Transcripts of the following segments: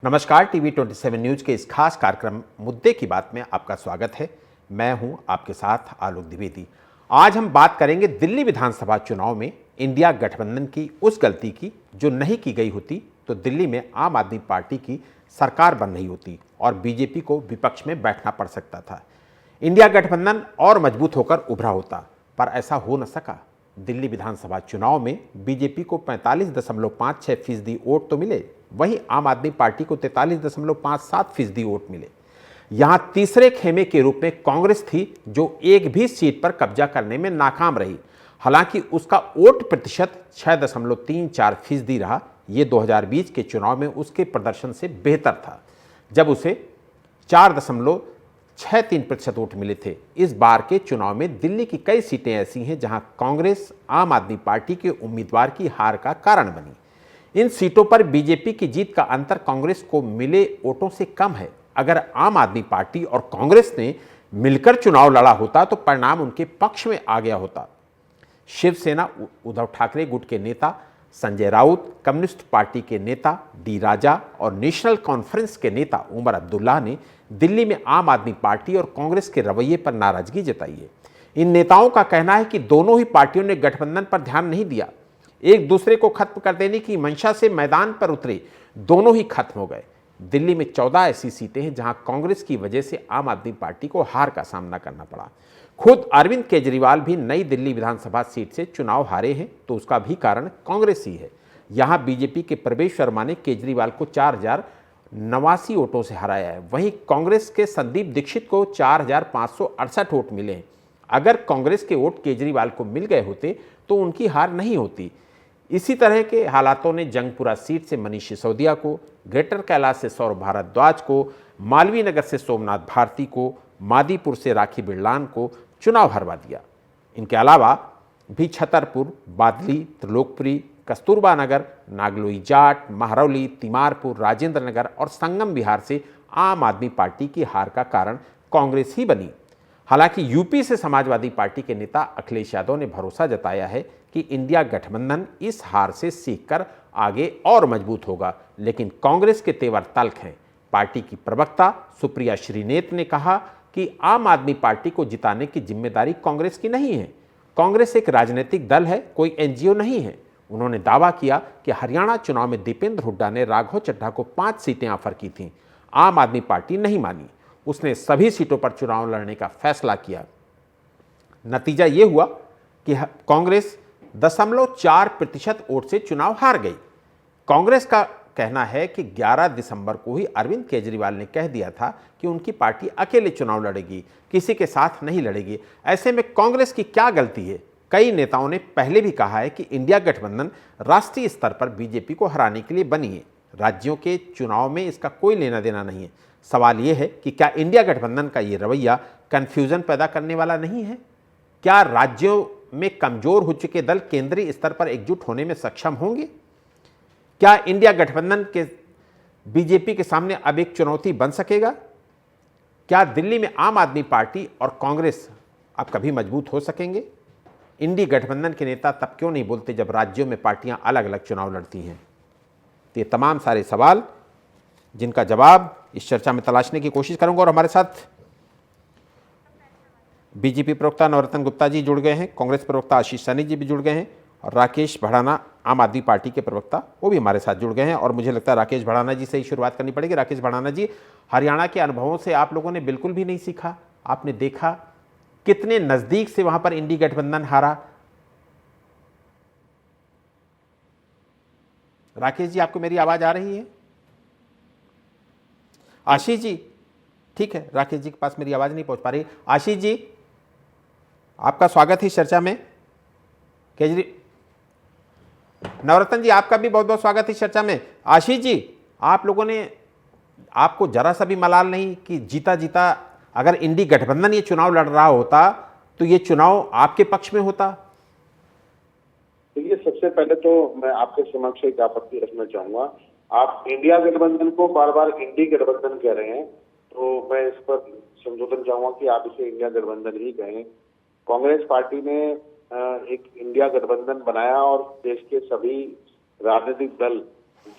नमस्कार, TV 27 news के इस खास कार्यक्रम मुद्दे की बात में आपका स्वागत है। मैं हूं आपके साथ आलोक द्विवेदी। आज हम बात करेंगे दिल्ली विधानसभा चुनाव में इंडिया गठबंधन की उस गलती की जो नहीं की गई होती तो दिल्ली में आम आदमी पार्टी की सरकार बन रही होती और बीजेपी को विपक्ष में बैठना पड़ सकता था। इंडिया गठबंधन और मजबूत होकर उभरा होता, पर ऐसा हो न सका। दिल्ली विधानसभा चुनाव में बीजेपी को 45.56% वोट तो मिले, वहीं आम आदमी पार्टी को 43.57% वोट मिले। यहां तीसरे खेमे के रूप में कांग्रेस थी, जो एक भी सीट पर कब्जा करने में नाकाम रही। हालांकि उसका वोट प्रतिशत 6.34% रहा। यह 2020 के चुनाव में उसके प्रदर्शन से बेहतर था, जब उसे 4.63% वोट मिले थे। इस बार के चुनाव में दिल्ली की कई सीटें ऐसी हैं जहां कांग्रेस आम आदमी पार्टी के उम्मीदवार की हार का कारण बनी। इन सीटों पर बीजेपी की जीत का अंतर कांग्रेस को मिले वोटों से कम है। अगर आम आदमी पार्टी और कांग्रेस ने मिलकर चुनाव लड़ा होता तो परिणाम उनके पक्ष में आ गया होता। शिवसेना उद्धव ठाकरे गुट के नेता संजय राउत, कम्युनिस्ट पार्टी के नेता डी राजा और नेशनल कॉन्फ्रेंस के नेता उमर अब्दुल्ला ने दिल्ली में आम आदमी पार्टी और कांग्रेस के रवैये पर नाराजगी जताई है। इन नेताओं का कहना है कि दोनों ही पार्टियों ने गठबंधन पर ध्यान नहीं दिया, एक दूसरे को खत्म कर देने की मंशा से मैदान पर उतरे, दोनों ही खत्म हो गए। दिल्ली में 14 ऐसी सीटें हैं जहां कांग्रेस की वजह से आम आदमी पार्टी को हार का सामना करना पड़ा। खुद अरविंद केजरीवाल भी नई दिल्ली विधानसभा सीट से चुनाव हारे हैं, तो उसका भी कारण कांग्रेस ही है। यहां बीजेपी के प्रवेश शर्मा ने केजरीवाल को 4089 वोटों से हराया है, वहीं कांग्रेस के संदीप दीक्षित को 4568 वोट मिले हैं। अगर कांग्रेस के वोट केजरीवाल को मिल गए होते तो उनकी हार नहीं होती। इसी तरह के हालातों ने जंगपुरा सीट से मनीष सिसोदिया को, ग्रेटर कैलाश से सौरभ भारद्वाज को, मालवीय नगर से सोमनाथ भारती को, मादीपुर से राखी बिरलान को चुनाव हरवा दिया। इनके अलावा भी छतरपुर, बादली, त्रिलोकपुरी, कस्तूरबा नगर, नागलोई जाट, महरौली, तिमारपुर, राजेंद्र नगर और संगम विहार से आम आदमी पार्टी की हार का कारण कांग्रेस ही बनी। हालांकि यूपी से समाजवादी पार्टी के नेता अखिलेश यादव ने भरोसा जताया है कि इंडिया गठबंधन इस हार से सीखकर आगे और मजबूत होगा, लेकिन कांग्रेस के तेवर तल्ख हैं। पार्टी की प्रवक्ता सुप्रिया श्रीनेत ने कहा कि आम आदमी पार्टी को जिताने की जिम्मेदारी कांग्रेस की नहीं है। कांग्रेस एक राजनीतिक दल है, कोई एनजीओ नहीं है। उन्होंने दावा किया कि हरियाणा चुनाव में दीपेंद्र हुड्डा ने राघव चड्ढा को 5 सीटें ऑफर की थीं। आम आदमी पार्टी नहीं मानी, उसने सभी सीटों पर चुनाव लड़ने का फैसला किया। नतीजा यह हुआ कि कांग्रेस 0.4% वोट से चुनाव हार गई। कांग्रेस का कहना है कि 11 दिसंबर को ही अरविंद केजरीवाल ने कह दिया था कि उनकी पार्टी अकेले चुनाव लड़ेगी, किसी के साथ नहीं लड़ेगी। ऐसे में कांग्रेस की क्या गलती है? कई नेताओं ने पहले भी कहा है कि इंडिया गठबंधन राष्ट्रीय स्तर पर बीजेपी को हराने के लिए बनी है, राज्यों के चुनाव में इसका कोई लेना देना नहीं है। सवाल यह है कि क्या इंडिया गठबंधन का ये रवैया कंफ्यूजन पैदा करने वाला नहीं है? क्या राज्यों में कमजोर हो चुके दल केंद्रीय स्तर पर एकजुट होने में सक्षम होंगे? क्या इंडिया गठबंधन के बीजेपी के सामने अब एक चुनौती बन सकेगा? क्या दिल्ली में आम आदमी पार्टी और कांग्रेस अब कभी मजबूत हो सकेंगे? इंडी गठबंधन के नेता तब क्यों नहीं बोलते जब राज्यों में पार्टियां अलग अलग चुनाव लड़ती हैं? तो ये तमाम सारे सवाल जिनका जवाब इस चर्चा में तलाशने की कोशिश करूंगा। और हमारे साथ बीजेपी प्रवक्ता नवरत्न गुप्ता जी जुड़ गए हैं, कांग्रेस प्रवक्ता आशीष सैनी जी भी जुड़ गए हैं, और राकेश भड़ाना आम आदमी पार्टी के प्रवक्ता वो भी हमारे साथ जुड़ गए हैं। और मुझे लगता है राकेश भड़ाना जी से ही शुरुआत करनी पड़ेगी। राकेश भड़ाना जी, हरियाणा के अनुभवों से आप लोगों ने बिल्कुल भी नहीं सीखा, आपने देखा कितने नजदीक से वहां पर इंडी गठबंधन हारा। राकेश जी, आपको मेरी आवाज आ रही है? आशीष जी, ठीक है, राकेश जी के पास मेरी आवाज नहीं पहुंच पा रही। आशीष जी, आपका स्वागत है इस चर्चा में। नवरत्न जी, आपका भी बहुत बहुत स्वागत है इस चर्चा में। आशीष जी, आप लोगों ने, आपको जरा सा भी मलाल नहीं कि जीता जीता अगर इंडी गठबंधन ये चुनाव लड़ रहा होता तो ये चुनाव आपके पक्ष में होता? देखिए, सबसे पहले तो मैं आपके समक्ष एक आपत्ति रखना चाहूंगा। आप इंडिया गठबंधन को बार बार इंडी गठबंधन कह रहे हैं, तो मैं इस पर संशोधन चाहूंगा कि आप इसे इंडिया गठबंधन ही कहें। कांग्रेस पार्टी ने एक इंडिया गठबंधन बनाया और देश के सभी राजनीतिक दल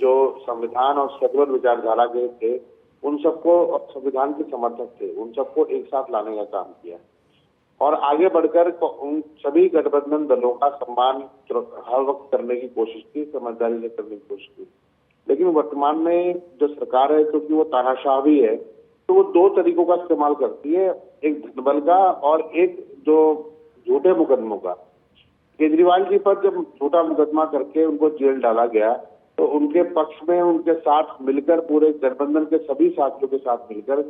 जो संविधान और सेकुलर विचारधारा के थे, उन सबको, और संविधान के समर्थक थे, उन सबको एक साथ लाने का काम किया और आगे बढ़कर उन सभी गठबंधन दलों का सम्मान हर वक्त करने की कोशिश की, समझदारी से करने की कोशिश की। लेकिन वर्तमान में जो सरकार है, क्योंकि वो तानाशाह भी है, तो वो दो तरीकों का इस्तेमाल करती है, एक धनबल का और एक जो झूठे मुकदमों का। केजरीवाल जी पर जब झूठा मुकदमा करके उनको जेल डाला गया, तो उनके पक्ष में उनके साथ मिलकर, पूरे गठबंधन के सभी साथियों के साथ मिलकर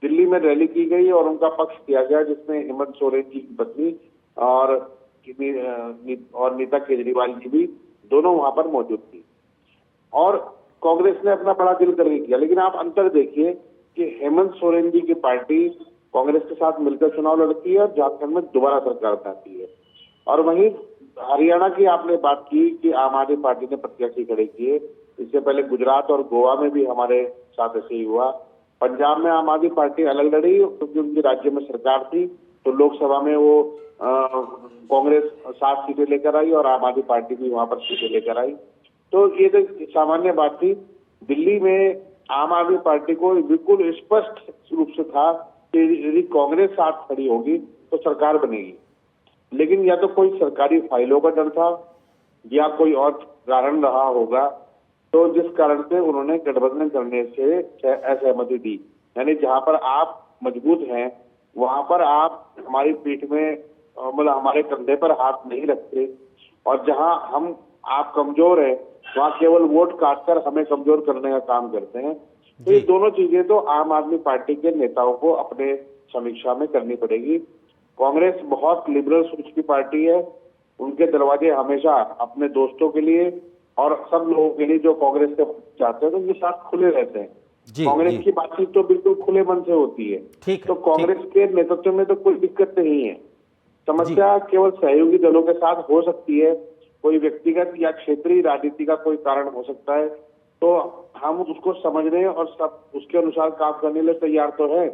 दिल्ली में रैली की गई और उनका पक्ष किया गया, जिसमें हेमंत सोरेन जी की पत्नी और नीता केजरीवाल जी भी दोनों वहां पर मौजूद थी। और कांग्रेस ने अपना बड़ा दिल करके किया। लेकिन आप अंतर देखिए कि हेमंत सोरेन जी की पार्टी कांग्रेस के साथ मिलकर चुनाव लड़ती है और झारखंड में दोबारा सरकार बनाती है। और वहीं हरियाणा की आपने बात की कि आम आदमी पार्टी ने प्रत्याशी खड़े किए, इससे पहले गुजरात और गोवा में भी हमारे साथ ऐसे ही हुआ। पंजाब में आम आदमी पार्टी अलग लड़ी क्योंकि उनकी राज्य में सरकार थी, तो लोकसभा में वो कांग्रेस 7 सीटें लेकर आई और आम आदमी पार्टी भी वहां पर सीटें लेकर आई। तो ये तो सामान्य बात थी। दिल्ली में आम आदमी पार्टी को बिल्कुल स्पष्ट रूप से था कि यदि कांग्रेस साथ खड़ी होगी तो सरकार बनेगी। लेकिन या तो कोई सरकारी फाइलों का डर था या कोई और कारण रहा होगा, तो जिस कारण से उन्होंने गठबंधन करने से असहमति दी। यानी जहां पर आप मजबूत हैं, वहां पर आप हमारी पीठ में, मतलब हमारे कंधे पर हाथ नहीं रखते, और जहां आप कमजोर हैं, वहां केवल वोट काटकर हमें कमजोर करने का काम करते हैं। तो ये दोनों चीजें तो आम आदमी पार्टी के नेताओं को अपने समीक्षा में करनी पड़ेगी। कांग्रेस बहुत लिबरल सोच की पार्टी है। उनके दरवाजे हमेशा अपने दोस्तों के लिए और सब लोगों के लिए जो कांग्रेस के चाहते हैं, तो उनके साथ खुले रहते हैं। कांग्रेस की बातचीत तो बिल्कुल खुले मन से होती है। तो कांग्रेस के नेतृत्व में तो कोई दिक्कत नहीं है। समस्या केवल सहयोगी दलों के साथ हो सकती है, कोई व्यक्तिगत या क्षेत्रीय राजनीति का कोई कारण हो सकता है, तो हम उसको समझने और सब उसके अनुसार काम करने के लिए तैयार तो है,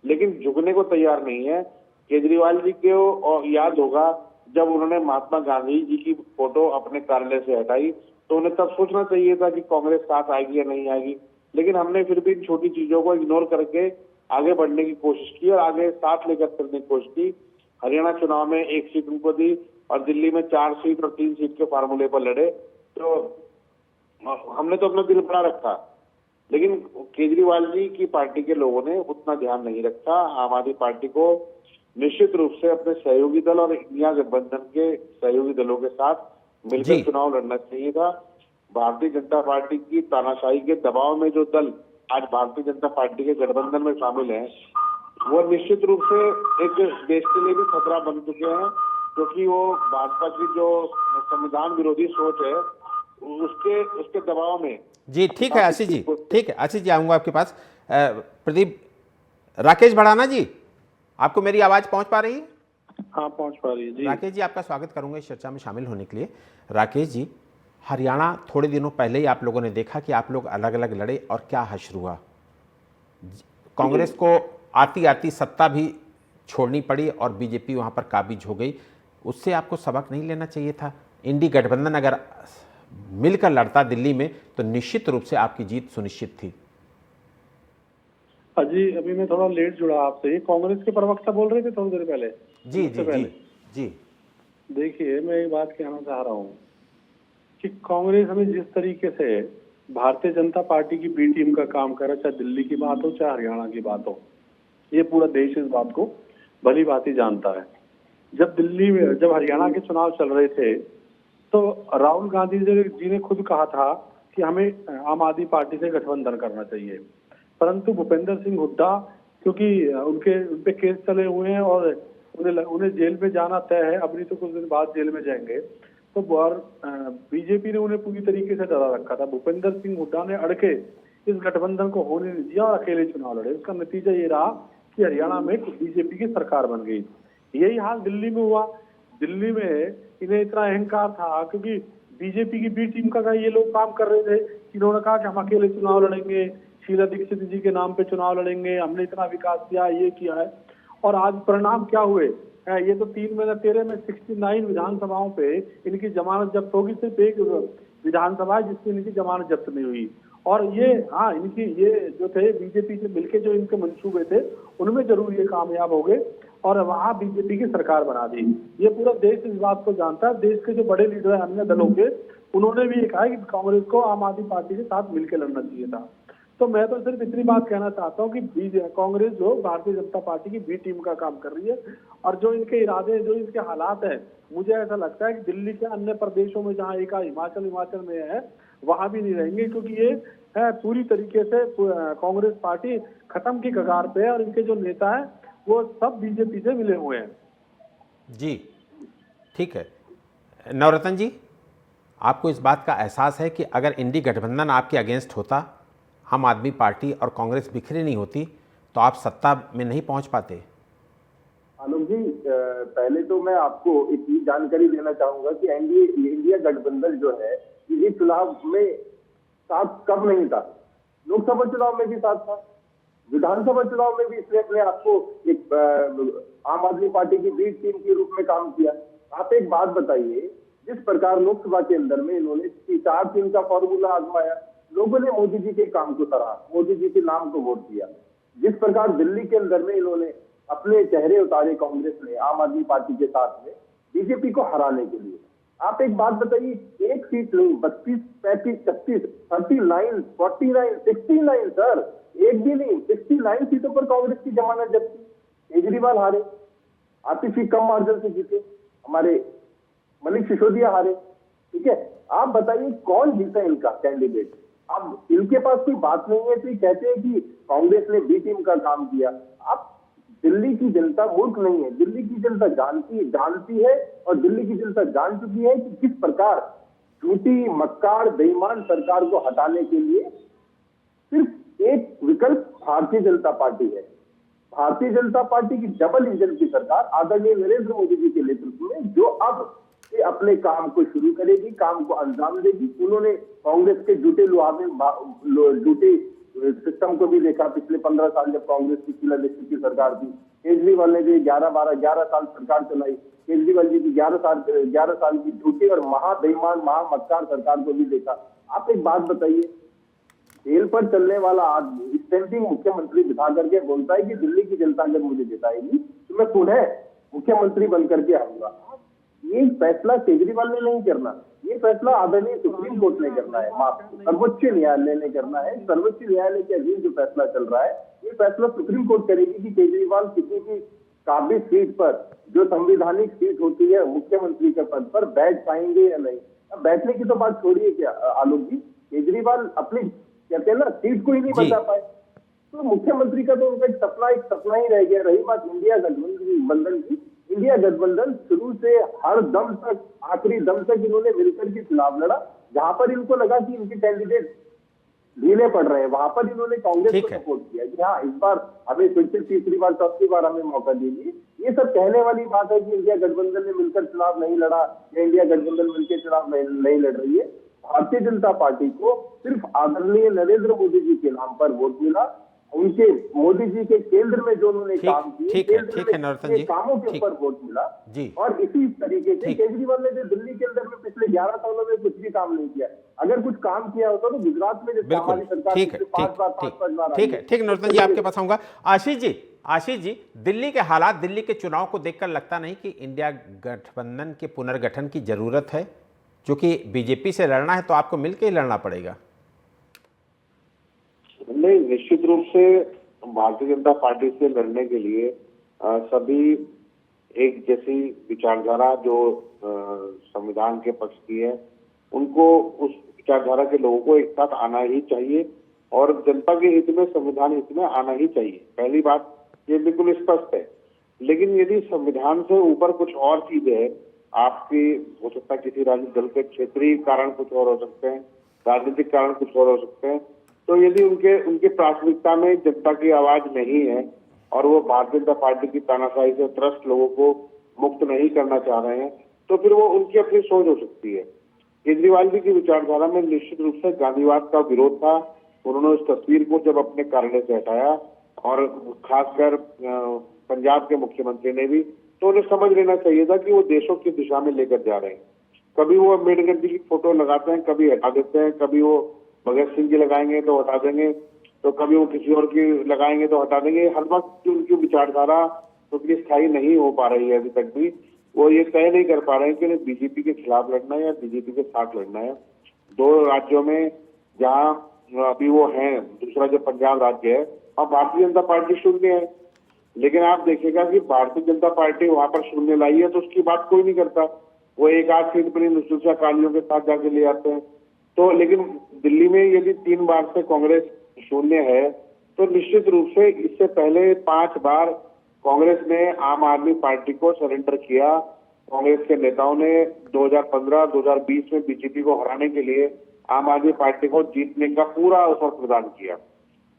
लेकिन झुकने को तैयार नहीं है। केजरीवाल जी को याद होगा, जब उन्होंने महात्मा गांधी जी की फोटो अपने कार्यालय से हटाई, तो उन्हें तब सोचना चाहिए था कि कांग्रेस साथ आएगी या नहीं आएगी। लेकिन हमने फिर भी इन छोटी चीजों को इग्नोर करके आगे बढ़ने की कोशिश की और आगे साथ लेकर चलने की कोशिश की। हरियाणा चुनाव में 1 सीट उनको दी और दिल्ली में 4 सीट और 3 सीट के फार्मूले पर लड़े। तो हमने तो अपना दिल बड़ा रखा, लेकिन केजरीवाल जी की पार्टी के लोगों ने उतना ध्यान नहीं रखा। आम आदमी पार्टी को निश्चित रूप से अपने सहयोगी दल और इंडिया गठबंधन के सहयोगी दलों के साथ मिलकर चुनाव लड़ना चाहिए था। भारतीय जनता पार्टी की तानाशाही के दबाव में जो दल आज भारतीय जनता पार्टी के गठबंधन में शामिल हैं, वो निश्चित रूप से एक देश के लिए भी खतरा बन चुके हैं, क्योंकि वो भाजपा की जो संविधान विरोधी सोच है, उसके दबाव में। जी ठीक है आशीष जी, ठीक है आशीष जी, आऊंगा आपके पास। प्रदीप, राकेश भड़ाना जी, आपको मेरी आवाज पहुंच पा रही है? हाँ, पहुंच पा रही है जी। राकेश जी, आपका स्वागत करूंगा इस चर्चा में शामिल होने के लिए। राकेश जी, हरियाणा थोड़े दिनों पहले ही आप लोगों ने देखा कि आप लोग अलग अलग लड़े और क्या हश्र हुआ। कांग्रेस को आती आती सत्ता भी छोड़नी पड़ी और बीजेपी वहां पर काबिज हो गई। उससे आपको सबक नहीं लेना चाहिए था? इंडी गठबंधन अगर मिलकर लड़ता दिल्ली में तो निश्चित रूप से आपकी जीत सुनिश्चित थी। अजी, अभी मैं थोड़ा लेट जुड़ा आपसे। कांग्रेस के प्रवक्ता बोल रहे थे थोड़ी देर पहले। जी जी जी जी। देखिए, मैं एक बात कहना चाह रहा हूँ कि कांग्रेस हमें जिस तरीके से भारतीय जनता पार्टी की बी टीम का काम कर रहा है, चाहे दिल्ली की बात हो चाहे हरियाणा की बात हो, ये पूरा देश इस बात को भली भांति जानता है। जब हरियाणा के चुनाव चल रहे थे, तो राहुल गांधी जी ने खुद कहा था कि हमें आम आदमी पार्टी से गठबंधन करना चाहिए, परंतु भूपेंद्र सिंह हुड्डा, क्योंकि उनपे केस चले हुए हैं और उन्हें जेल में जाना तय है, अभी तो कुछ दिन बाद जेल में जाएंगे, तो बीजेपी ने उन्हें पूरी तरीके से डरा रखा था। भूपेंद्र सिंह हुड्डा ने अड़के इस गठबंधन को होने नहीं दिया और अकेले चुनाव लड़े। उसका नतीजा ये रहा कि हरियाणा में बीजेपी की सरकार बन गई। यही हाल दिल्ली में हुआ। दिल्ली में इन्हें इतना अहंकार था, क्योंकि बीजेपी की बी टीम का ये लोग काम कर रहे थे कि इन्होंने कहा कि हम अकेले चुनाव लड़ेंगे, शीला दीक्षित जी के नाम पे चुनाव लड़ेंगे, हमने इतना विकास किया, ये किया है। और आज परिणाम क्या हुए? ये तो 3 महीने 13 में 69 विधानसभाओं पे इनकी जमानत जब्त होगी। सिर्फ विधानसभा है जिसकी इनकी जमानत जब्त नहीं हुई। और ये हाँ, इनकी ये जो थे बीजेपी से मिलके जो इनके मंसूबे थे उनमें जरूर ये कामयाब हो गए और वहां बीजेपी की सरकार बना दी। ये पूरा देश इस बात को जानता है। देश के जो बड़े लीडर हैं अन्य दलों के, उन्होंने भी ये कहा कि कांग्रेस को आम आदमी पार्टी के साथ मिलकर लड़ना चाहिए था। तो मैं तो सिर्फ इतनी बात कहना चाहता हूँ कि कांग्रेस जो भारतीय जनता पार्टी की बी टीम का काम कर रही है और जो इनके इरादे, जो इनके हालात है, मुझे ऐसा लगता है कि दिल्ली के अन्य प्रदेशों में जहाँ एक हिमाचल में है वहां भी नहीं रहेंगे, क्योंकि ये है पूरी तरीके से कांग्रेस पार्टी खत्म की कगार पे है और इनके जो नेता है वो सब बीजेपी से मिले हुए हैं। जी ठीक है। नवरत्न जी, आपको इस बात का एहसास है कि अगर इंडी गठबंधन आपके अगेंस्ट होता, आम आदमी पार्टी और कांग्रेस बिखरी नहीं होती, तो आप सत्ता में नहीं पहुंच पाते? आलोक जी, पहले तो मैं आपको एक जानकारी देना चाहूंगा कि एनडीए इंडिया गठबंधन जो है ये चुनाव में साथ कब नहीं था। लोकसभा चुनाव में भी साथ था, विधानसभा चुनाव में भी इसने अपने आप को एक आम आदमी पार्टी की बी टीम के रूप में काम किया। आप एक बात बताइए, जिस प्रकार लोकसभा के अंदर में इन्होंने 4-3 का फॉर्मूला आजमाया, लोगों ने मोदी जी के काम को सराहा, मोदी जी के नाम को वोट दिया। जिस प्रकार दिल्ली के अंदर में इन्होंने अपने चेहरे उतारे कांग्रेस ने आम आदमी पार्टी के साथ में बीजेपी को हराने के लिए। आप एक बात बताइए, एक सीट नहीं, 32, 35, 36, 39, 49, 69 सर, एक भी नहीं, 69 सीटों पर कांग्रेस की जमानत जब्त थी। केजरीवाल हारे, आतिफ कम मार्जिन से जीते, हमारे मनीष सिसोदिया हारे। ठीक है, आप बताइए कौन जीता इनका कैंडिडेट? अब इनके पास कोई बात नहीं है तो ये कहते हैं कि कांग्रेस ने बी टीम का काम किया। आप दिल्ली की जनता मूर्ख नहीं है, दिल्ली की जनता जानती है और दिल्ली की जनता जान चुकी है कि किस प्रकार झूठी मक्कार बेईमान सरकार को हटाने के लिए सिर्फ एक विकल्प भारतीय जनता पार्टी है। भारतीय जनता पार्टी की डबल इंजन की सरकार आदरणीय नरेंद्र मोदी जी के नेतृत्व में, जो अब से अपने काम को शुरू करेगी, काम को अंजाम देगी। उन्होंने कांग्रेस के झूठे झूठे सिस्टम को भी देखा पिछले 15 साल जब कांग्रेस की शीला दीक्षित की सरकार थी। केजरीवाल ने भी 11 साल सरकार चलाई। केजरीवाल जी की 11 साल की झूठी और महाबेईमान महामक्कार सरकार को भी देखा। आप एक बात बताइए, जेल पर चलने वाला आदमी स्टैंडिंग मुख्यमंत्री बिठा करके बोलता है कि दिल्ली की जनता अगर मुझे जिताएगी तो मैं पुनः मुख्यमंत्री बनकर के आऊंगा। ये फैसला केजरीवाल ने नहीं करना, ये फैसला आदरणीय सुप्रीम कोर्ट ने करना है, सर्वोच्च न्यायालय ने करना है। सर्वोच्च न्यायालय के अधीन जो फैसला चल रहा है, ये फैसला सुप्रीम कोर्ट करेगी कि केजरीवाल किसी भी काबिज सीट पर, जो संवैधानिक सीट होती है मुख्यमंत्री के पद पर, बैठ पाएंगे या नहीं। अब बैठने की तो बात छोड़िए क्या आलोक जी, केजरीवाल अपनी कहते हैं ना सीट को ही नहीं बचा पाए, तो मुख्यमंत्री का तो उनका एक सपना ही रह गया। रही बात इंडिया गठबंधन की, इंडिया गठबंधन शुरू से हर दम तक, आखिरी दम तक इन्होंने मिलकर के चुनाव लड़ा। जहां पर इनको लगा कि इनके कैंडिडेट ढीले पड़ रहे हैं, वहां पर इन्होंने कांग्रेस को सपोर्ट किया कि हाँ, इस बार हमें फिर से तीसरी बार चौथी बार हमें मौका दीजिए। ये सब कहने वाली बात है कि इंडिया गठबंधन ने मिलकर चुनाव नहीं लड़ा या इंडिया गठबंधन मिलकर चुनाव नहीं लड़ रही है। भारतीय जनता पार्टी को सिर्फ आदरणीय नरेंद्र मोदी जी के नाम पर वोट मिला। उनके मोदी जी के केंद्र में जो उन्होंने काम किए, ठीक है नरोत्तम जी, कामों के ऊपर वोट मिला जी। और इसी तरीके से केजरीवाल ने जो दिल्ली के अंदर में पिछले 11 सालों में कुछ भी काम नहीं किया, अगर कुछ काम किया होता तो गुजरात में जैसे हमारी सरकार ठीक है नरोत्तम जी, आपके पास आऊंगा। आशीष जी, दिल्ली के हालात, दिल्ली के चुनाव को देखकर लगता नहीं कि इंडिया गठबंधन के पुनर्गठन की जरूरत है? क्योंकि बीजेपी से लड़ना है तो आपको मिलकर ही लड़ना पड़ेगा। नहीं, निश्चित रूप से भारतीय जनता पार्टी से लड़ने के लिए सभी एक जैसी विचारधारा जो संविधान के पक्ष की है, उनको उस विचारधारा के लोगों को एक साथ आना ही चाहिए और जनता के हित में, संविधान हित में आना ही चाहिए। पहली बात ये बिल्कुल स्पष्ट है। लेकिन यदि संविधान से ऊपर कुछ और चीजें है, आपकी हो सकता है किसी राजनीतिक दल के क्षेत्रीय कारण कुछ और हो सकते हैं, राजनीतिक कारण कुछ और हो सकते हैं, तो यदि उनके प्राथमिकता में जनता की आवाज नहीं है और वो भारतीय जनता पार्टी की तानाशाही से त्रस्त लोगों को मुक्त नहीं करना चाह रहे हैं, तो फिर वो उनकी अपनी सोच हो सकती है। केजरीवाल जी की विचारधारा में निश्चित रूप से गांधीवाद का विरोध था। उन्होंने उस तस्वीर को जब अपने कार्यालय से हटाया और खासकर पंजाब के मुख्यमंत्री ने भी, तो उन्हें समझ लेना चाहिए था कि वो देशों की दिशा में लेकर जा रहे हैं। कभी वो अम्बेडकर जी की फोटो लगाते हैं, कभी हटा देते हैं, कभी वो भगत सिंह की लगाएंगे तो हटा देंगे, तो कभी वो किसी और की लगाएंगे तो हटा देंगे। हर वक्त उनकी विचारधारा क्योंकि स्थायी नहीं हो पा रही है अभी तक भी, वो ये तय नहीं कर पा रहे हैं कि उन्हें बीजेपी के खिलाफ लड़ना है या बीजेपी के साथ लड़ना है। दो राज्यों में जहां अभी वो हैं, दूसरा जो पंजाब राज्य है, और भारतीय जनता पार्टी शून्य है, लेकिन आप देखिएगा कि भारतीय जनता पार्टी वहां पर शून्य लाई है तो उसकी बात कोई नहीं करता। वो एक आध सीट पर नुसरत कालियों के साथ जाके ले आते हैं। तो लेकिन दिल्ली में यदि 3 बार से कांग्रेस शून्य है तो निश्चित रूप से इससे पहले 5 बार कांग्रेस ने आम आदमी पार्टी को सरेंडर किया। कांग्रेस के नेताओं ने 2015, 2020 में बीजेपी को हराने के लिए आम आदमी पार्टी को जीतने का पूरा अवसर प्रदान किया।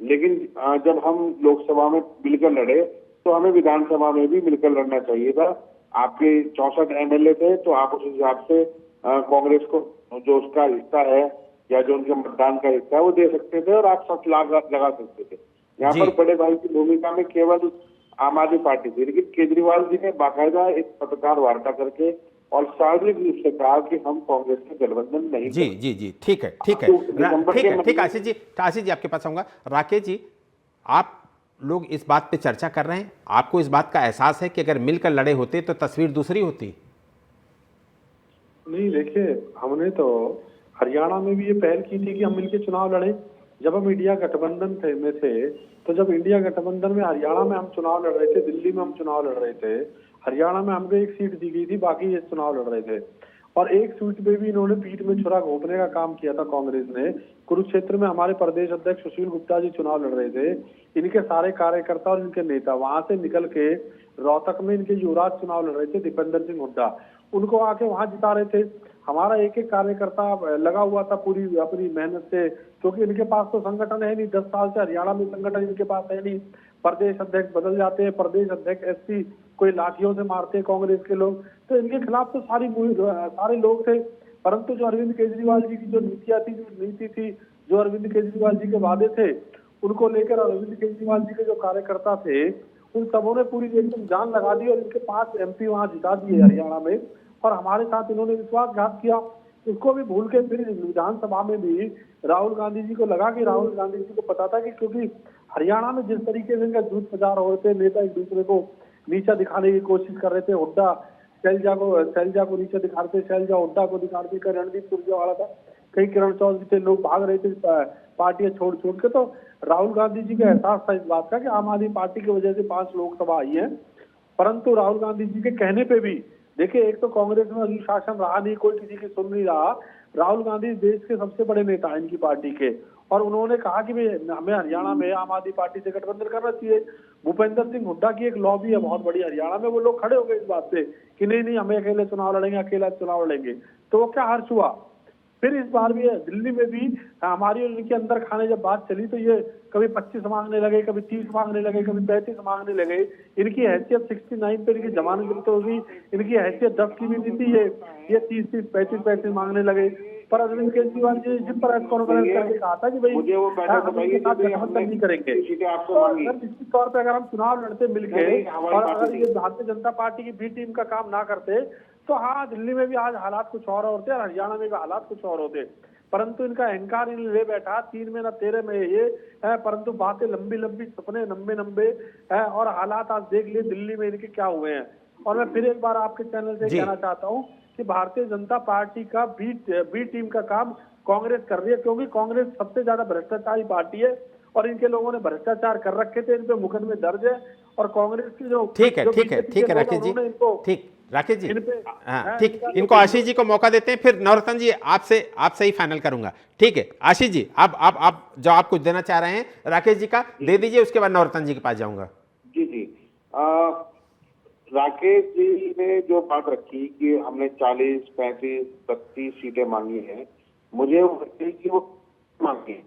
लेकिन जब हम लोकसभा में मिलकर लड़े तो हमें विधानसभा में भी मिलकर लड़ना चाहिए था। आपके 64 एमएलए थे तो आप उस हिसाब से कांग्रेस को जो उसका हिस्सा है या जो उनके मतदान का हिस्सा है वो दे सकते थे और आप सब लगा सकते थे। यहाँ पर बड़े भाई की भूमिका में केवल आम आदमी पार्टी थी, लेकिन केजरीवाल जी ने बाकायदा एक पत्रकार वार्ता करके और सार्वजनिक रूप से कहा कि हम कांग्रेस के गठबंधन नहीं जी जी जी ठीक है ठीक है ठीक है आशीष जी आपके पास आऊंगा। राकेश जी, आप लोग इस बात पे चर्चा कर रहे हैं, आपको इस बात का एहसास है कि अगर मिलकर लड़े होते तो तस्वीर दूसरी होती? नहीं, देखिए, हमने तो हरियाणा में भी ये पहल की थी कि हम मिलकर चुनाव लड़े। जब हम इंडिया गठबंधन में थे तो जब इंडिया गठबंधन में हरियाणा में हम चुनाव लड़ रहे थे, दिल्ली में हम चुनाव लड़ रहे थे, हरियाणा में हमको एक सीट दी गई थी, बाकी ये चुनाव लड़ रहे थे। और एक सीट पे भी इन्होंने पीठ में छुरा घोंपने का काम किया था कांग्रेस ने। कुरुक्षेत्र में हमारे प्रदेश अध्यक्ष सुशील गुप्ता जी चुनाव लड़ रहे थे। इनके सारे कार्यकर्ता और इनके नेता वहां से निकल के रोहतक में इनके युवराज चुनाव लड़ रहे थे, दीपेंद्र सिंह हुड्डा, उनको आके वहां जिता रहे थे। हमारा एक एक कार्यकर्ता लगा हुआ था पूरी अपनी मेहनत से, क्योंकि इनके पास तो संगठन है नहीं। 10 साल से हरियाणा में संगठन इनके पास है नहीं। प्रदेश अध्यक्ष बदल जाते हैं, प्रदेश अध्यक्ष एसपी कोई लाठियों से मारते हैं कांग्रेस के लोग, तो इनके खिलाफ तो सारे लोग थे। परंतु जो अरविंद केजरीवाल जी की जो नीति थी, जो अरविंद केजरीवाल जी के वादे थे, उनको लेकर अरविंद केजरीवाल जी के जो कार्यकर्ता थे उन सबों ने पूरी एकदम जान लगा दी और इनके 5 एमपी वहां जिता दिए हरियाणा में। और हमारे साथ इन्होंने विश्वासघात किया, उसको भी भूल के फिर विधानसभा में भी राहुल गांधी जी को लगा कि राहुल गांधी जी को पता था कि क्योंकि हरियाणा में जिस तरीके से इनका झूठ प्रचार हो रहे थे, नेता एक दूसरे को नीचा दिखाने की कोशिश कर रहे थे। हुड्डा शैलजा को नीचे दिखा रहे थे, शैलजा हुड्डा को दिखा रहे थे, रणदीप सुरजेवाला था, कई किरण चौधरी थे, लोग भाग रहे थे पार्टियां छोड़ के। तो राहुल गांधी जी का एहसास था इस बात का कि आम आदमी पार्टी की वजह से 5 लोकसभा आई है। परंतु राहुल गांधी जी के कहने पे भी देखिए, एक तो कांग्रेस में अनुशासन रहा नहीं, कोई किसी की सुन नहीं रहा। राहुल गांधी देश के सबसे बड़े नेता हैं इनकी पार्टी के, और उन्होंने कहा कि भाई हमें हरियाणा में आम आदमी पार्टी से गठबंधन करना चाहिए। भूपेंद्र सिंह हुड्डा की एक लॉबी है बहुत बड़ी हरियाणा में, वो लोग खड़े हो गए इस बात पे कि नहीं हमें अकेले चुनाव लड़ेंगे, अकेला चुनाव लड़ेंगे। तो वो क्या हर्ष हुआ। फिर इस बार भी दिल्ली में भी हमारी और इनके अंदर खाने जब बात चली तो ये कभी 25 मांगने लगे, कभी 30 मांगने लगे, कभी 35 मांगने लगे। इनकी हैसियत 69 पे इनकी जमानत होगी, इनकी हैसियत 10 की भी नहीं थी। ये 30, 35 मांगने लगे। पर अरविंद केजरीवाल जी जिस पर कॉन्फ्रेंस करके कहा था कि भाई मुझे वो गठबंधन नहीं करेंगे। निश्चित तौर पर अगर हम चुनाव लड़ते मिलकर और अगर ये भारतीय जनता पार्टी की बी टीम का काम ना करते तो हाँ, दिल्ली में भी आज हालात कुछ और होते और हरियाणा में भी हालात कुछ और होते। परंतु इनका अहंकार इन ले बैठा, 3 में न 13 में ये है, परंतु बातें लंबी, सपने लंबे है। और हालात आज देख लिए दिल्ली में इनके क्या हुए हैं। और मैं फिर एक बार आपके चैनल से कहना चाहता हूँ कि भारतीय जनता पार्टी का बी टीम का काम कांग्रेस कर रही है, क्योंकि कांग्रेस सबसे ज्यादा भ्रष्टाचारी पार्टी है और इनके लोगों ने भ्रष्टाचार कर रखे थे, इन पे मुकदमे दर्ज है। और कांग्रेस की जो ठीक है राकेश जी, ठीक राकेश जी, हाँ ठीक, इनको आशीष जी को मौका देते हैं, फिर नवरत्न जी आपसे ही फाइनल करूंगा। ठीक है आशीष जी, आप जो आप कुछ देना चाह रहे हैं राकेश जी का दे दीजिए, उसके बाद नवरत्न जी के पास जाऊंगा। जी राकेश जी ने जो बात रखी कि हमने 40, 35, 32 सीटें मांगी हैं, मुझे वो मांगी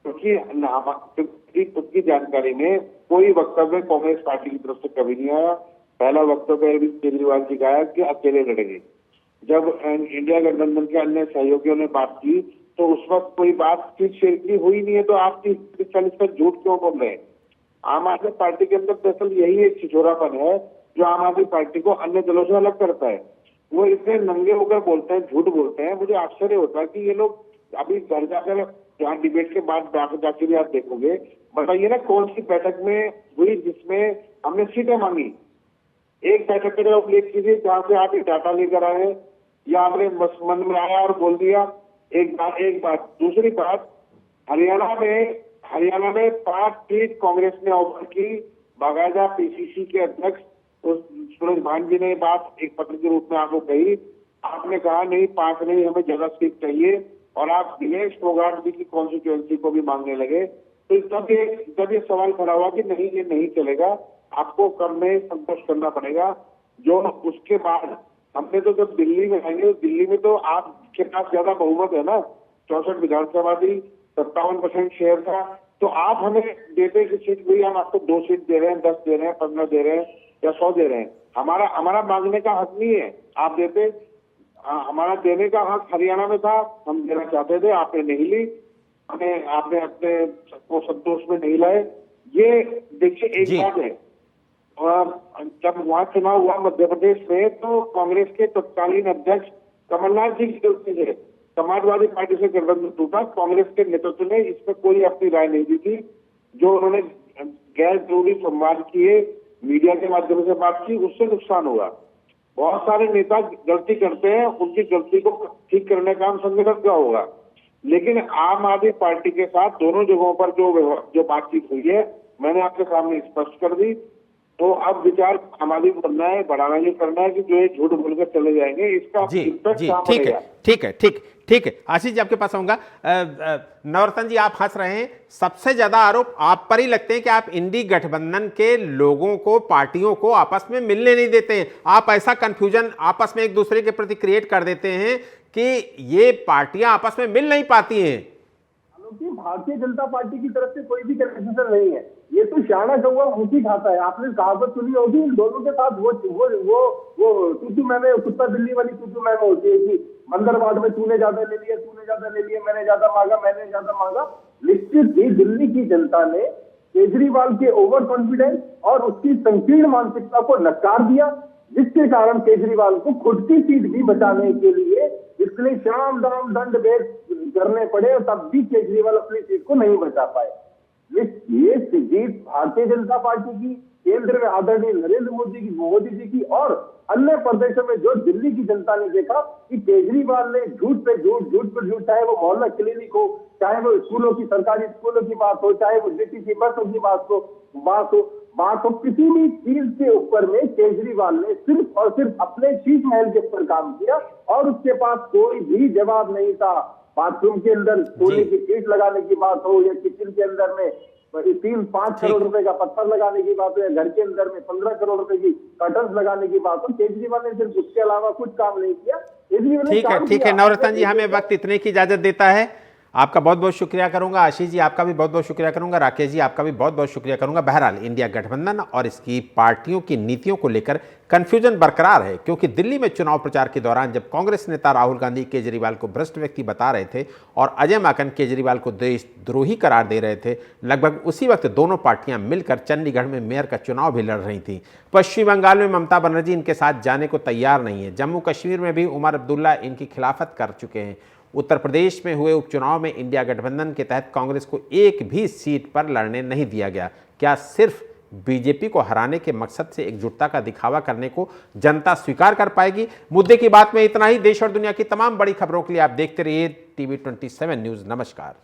क्योंकि खुद की जानकारी में कोई वक्तव्य कांग्रेस पार्टी की तरफ से कभी नहीं आया। पहला वक्तव्य अरविंद केजरीवाल जी का आया कि अकेले लड़ेंगे। जब इंडिया गठबंधन के अन्य सहयोगियों ने बात की तो उस वक्त कोई बातचीत शेयर की हुई नहीं है, तो आप 30-40 पर झूठ क्यों बोल रहे हैं। आम आदमी पार्टी के अंदर दरअसल यही एक छिछोरापन है जो आम आदमी पार्टी को अन्य दलों से अलग करता है। वो इतने नंगे होकर बोलते हैं, झूठ बोलते हैं। मुझे आश्चर्य होता है कि ये लोग अभी घर जाकर, जहाँ डिबेट के बाद जाके भी आप देखोगे, बताइए ना कौन सी बैठक में हुई जिसमें हमने सीटें मांगी। एक बैठक के लिए उल्लेख कीजिए जहाँ से आप ये डाटा लेकर आए या आपने मन में आया और बोल दिया। एक बात। दूसरी बात, हरियाणा में 5 सीट कांग्रेस ने ऑफर की। बाकायदा पीसीसी के अध्यक्ष तो सूरज भान जी ने बात एक पत्र के रूप में आपको कही। आपने कहा नहीं 5 नहीं, हमें ज्यादा सीट चाहिए, और आप दिनेश फोगाट जी की कॉन्स्टिट्यूएंसी को भी मांगने लगे। तो तब ये सवाल खड़ा हुआ कि नहीं, ये नहीं चलेगा, आपको कम में संतोष करना पड़ेगा। जो उसके बाद हमने तो जब दिल्ली में आएंगे, दिल्ली में तो आपके पास ज्यादा बहुमत है ना, 64 विधानसभा थी, 57% शेयर था, तो आप हमें देते कि सीट भी, हम आपको 2 सीट दे रहे हैं, 10 दे रहे हैं, 15 दे रहे हैं या 100 दे रहे हैं, हमारा मांगने का हक नहीं है, आप देते। हमारा देने का हक हरियाणा में था, हम देना चाहते थे, आपने नहीं ली, आपने अपने को संतोष में नहीं लाए। ये देखिए एक बात है, और जब वहां चुनाव हुआ मध्य प्रदेश में, तो कांग्रेस के तत्कालीन अध्यक्ष कमलनाथ जी की गलती है, समाजवादी पार्टी से गठबंधन टूटा, कांग्रेस के नेतृत्व ने इसमें कोई अपनी राय नहीं दी थी। जो उन्होंने गैर जरूरी संवाद किए, मीडिया के माध्यम से बात की, उससे नुकसान हुआ। बहुत सारे नेता गलती करते हैं, उनकी गलती को ठीक करने का काम संगठन का होगा, लेकिन आम आदमी पार्टी के साथ दोनों जगहों पर जो बातचीत हुई है, मैंने आपके सामने स्पष्ट कर दी। तो अब विचार हमारी करना है, बढ़ाना ये करना है कि जो ये झूठ बोलकर चले जाएंगे, इसका इम्पैक्ट कहां पड़ेगा। ठीक है आशीष जी, आपके पास आऊंगा। नवरत्न जी, आप हंस रहे हैं, सबसे ज्यादा आरोप आप पर ही लगते हैं कि आप इंडी गठबंधन के लोगों को, पार्टियों को आपस में मिलने नहीं देते हैं। आप ऐसा कंफ्यूजन आपस में एक दूसरे के प्रति क्रिएट कर देते हैं कि ये पार्टियां आपस में मिल नहीं पाती हैं। कि भारतीय जनता पार्टी की तरफ से कोई भी कंफ्यूजन नहीं है, ये तो शाना कौवा मुंह खाता है। आपने कहावत सुनी होगी, इन दोनों के साथ वो तू मैंने, कुत्ता बिल्ली वाली तू मैंने होती है कि मंदरवाड़ में तूने ज्यादा ले लिया, मैंने ज्यादा मांगा। निश्चित ही दिल्ली की जनता ने केजरीवाल के ओवर कॉन्फिडेंस और उसकी संकीर्ण मानसिकता को नकार दिया, जिसके कारण केजरीवाल को खुद की सीट भी बचाने के लिए इतने शाम दाम दंड भेद करने पड़े, और तब भी केजरीवाल अपनी सीट को नहीं बचा पाए। ये जीत भारतीय जनता पार्टी की, केंद्र में आदरणीय नरेंद्र मोदी जी की, और अन्य प्रदेशों में जो दिल्ली की जनता ने देखा कि केजरीवाल ने झूठ पे झूठ, चाहे वो मोहल्ला क्लिनिक हो, चाहे वो सरकारी स्कूलों की बात हो, चाहे वो डीटीसी बसों की बात हो, किसी भी चीज के ऊपर में केजरीवाल ने सिर्फ और सिर्फ अपने शीश महल के ऊपर काम किया, और उसके पास कोई भी जवाब नहीं था। बाथरूम के अंदर सोने की ईंट लगाने की बात हो, या किचन के अंदर में 3-5 करोड़ रुपए का पत्थर लगाने की बात हो, या घर के अंदर में 15 करोड़ रुपए की कर्टन्स लगाने की बात हो, केजरीवाल ने सिर्फ उसके अलावा कुछ काम नहीं किया। ठीक है नवरत्न जी, हमें वक्त इतने की इजाजत देता है। आपका बहुत बहुत शुक्रिया करूंगा। आशीष जी, आपका भी बहुत बहुत शुक्रिया करूंगा। राकेश जी, आपका भी बहुत बहुत शुक्रिया करूंगा। बहरहाल इंडिया गठबंधन और इसकी पार्टियों की नीतियों को लेकर कंफ्यूजन बरकरार है, क्योंकि दिल्ली में चुनाव प्रचार के दौरान जब कांग्रेस नेता राहुल गांधी केजरीवाल को भ्रष्ट व्यक्ति बता रहे थे और अजय माकन केजरीवाल को देशद्रोही करार दे रहे थे, लगभग उसी वक्त दोनों पार्टियां मिलकर चंडीगढ़ में मेयर का चुनाव भी लड़ रही थी। पश्चिम बंगाल में ममता बनर्जी इनके साथ जाने को तैयार नहीं है। जम्मू कश्मीर में भी उमर अब्दुल्ला इनकी खिलाफत कर चुके हैं। उत्तर प्रदेश में हुए उपचुनाव में इंडिया गठबंधन के तहत कांग्रेस को एक भी सीट पर लड़ने नहीं दिया गया। क्या सिर्फ बीजेपी को हराने के मकसद से एकजुटता का दिखावा करने को जनता स्वीकार कर पाएगी? मुद्दे की बात में इतना ही। देश और दुनिया की तमाम बड़ी खबरों के लिए आप देखते रहिए TV 27 न्यूज़। नमस्कार।